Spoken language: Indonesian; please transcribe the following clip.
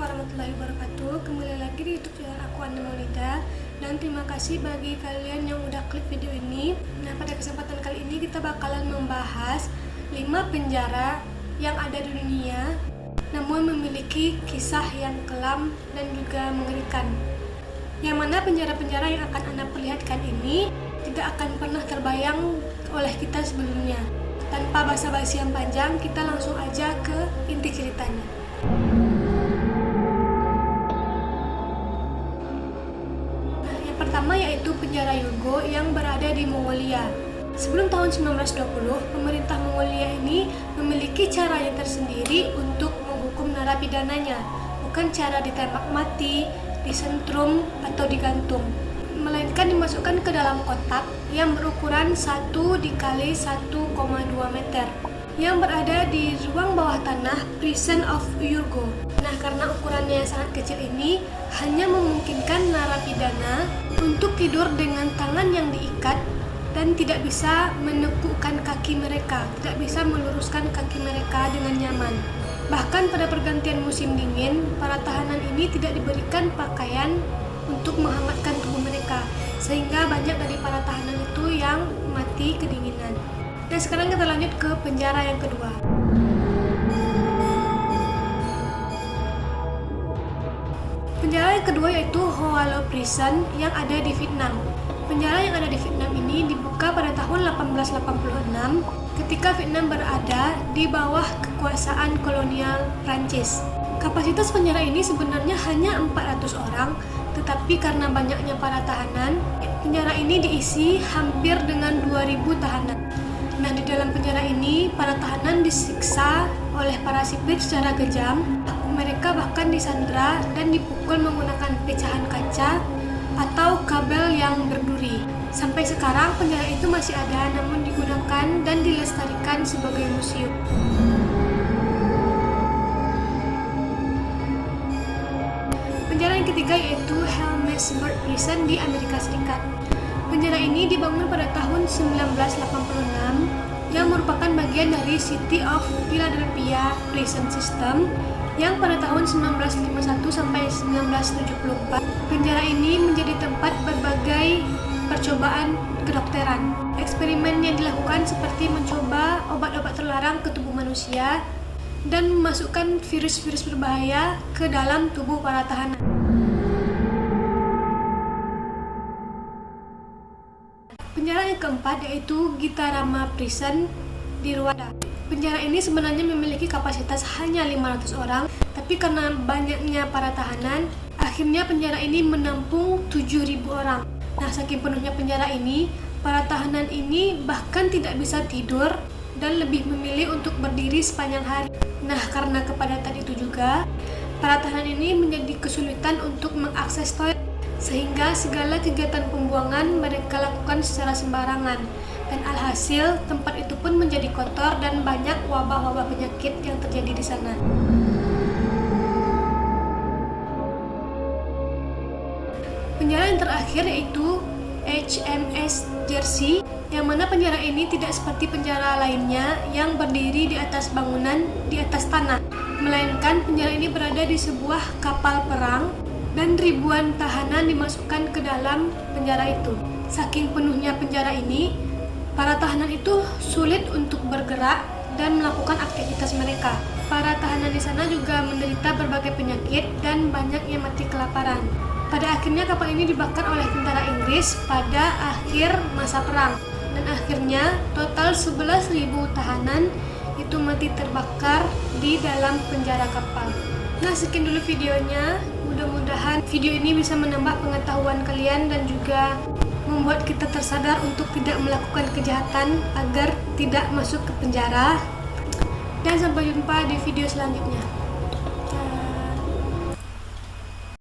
warahmatullahi wabarakatuh. Kembali lagi di YouTube channel aku, Anda Maulida. Dan terima kasih bagi kalian yang udah klik video ini. Nah, pada kesempatan kali ini kita bakalan membahas 5 penjara yang ada di dunia, namun memiliki kisah yang kelam dan juga mengerikan. Yang mana penjara-penjara yang akan Anda perlihatkan ini tidak akan pernah terbayang oleh kita sebelumnya. Tanpa basa-basi yang panjang, kita langsung aja ke inti ceritanya. Nah, yang pertama yaitu penjara Yurgo yang berada di Mongolia. Sebelum tahun 1920, pemerintah Mongolia ini memiliki caranya tersendiri untuk menghukum narapidananya, bukan cara ditembak mati, disentrum, atau digantung, melainkan dimasukkan ke dalam kotak yang berukuran 1 dikali 1,2 meter yang berada di ruang bawah tanah Prison of Yurgo. Nah, karena ukurannya yang sangat kecil ini hanya memungkinkan narapidana untuk tidur dengan tangan yang diikat dan tidak bisa menekukkan kaki mereka, tidak bisa meluruskan kaki mereka dengan nyaman. Bahkan pada pergantian musim dingin, para tahanan ini tidak diberikan pakaian untuk menghangatkan tubuh mereka, sehingga banyak dari para tahanan itu yang mati kedinginan. Dan sekarang kita lanjut ke penjara yang kedua. Penjara yang kedua yaitu Hoalo Prison yang ada di Vietnam. Penjara yang ada di Vietnam ini dibuka pada tahun 1886 ketika Vietnam berada di bawah kekuasaan kolonial Prancis. Kapasitas penjara ini sebenarnya hanya 400 orang, tetapi karena banyaknya para tahanan, penjara ini diisi hampir dengan 2000 tahanan. Nah, di dalam penjara ini, para tahanan disiksa oleh para sipir secara kejam. Mereka bahkan disandra dan dipukul menggunakan pecahan kaca atau kabel yang berduri. Sampai sekarang penjara itu masih ada, namun digunakan dan dilestarikan sebagai museum. Penjara yang ketiga yaitu Helmsburg Prison di Amerika Serikat. Penjara ini dibangun pada tahun 1986 yang merupakan bagian dari City of Philadelphia Prison System yang pada tahun 1951 sampai 1974. Penjara ini menjadi tempat berbagai percobaan kedokteran. Eksperimen yang dilakukan seperti mencoba obat-obat terlarang ke tubuh manusia dan memasukkan virus-virus berbahaya ke dalam tubuh para tahanan. Penjara yang keempat yaitu Gitarama Prison di Rwanda. Penjara ini sebenarnya memiliki kapasitas hanya 500 orang, tapi karena banyaknya para tahanan, akhirnya penjara ini menampung 7.000 orang. Nah, saking penuhnya penjara ini, para tahanan ini bahkan tidak bisa tidur dan lebih memilih untuk berdiri sepanjang hari. Nah, karena kepadatan itu juga, para tahanan ini menjadi kesulitan untuk mengakses toilet, sehingga segala kegiatan pembuangan mereka lakukan secara sembarangan. Dan alhasil, tempat itu pun menjadi kotor dan banyak wabah-wabah penyakit yang terjadi di sana. Penjara yang terakhir yaitu HMS Jersey, yang mana penjara ini tidak seperti penjara lainnya yang berdiri di atas bangunan di atas tanah, melainkan penjara ini berada di sebuah kapal perang dan ribuan tahanan dimasukkan ke dalam penjara itu. Saking penuhnya penjara ini, para tahanan itu sulit untuk bergerak dan melakukan aktivitas mereka. Para tahanan di sana juga menderita berbagai penyakit dan banyak yang mati kelaparan. Pada akhirnya kapal ini dibakar oleh tentara Inggris pada akhir masa perang. Dan akhirnya total 11.000 tahanan itu mati terbakar di dalam penjara kapal. Nah, sekian dulu videonya. Mudah-mudahan video ini bisa menambah pengetahuan kalian dan juga membuat kita tersadar untuk tidak melakukan kejahatan agar tidak masuk ke penjara. Dan sampai jumpa di video selanjutnya.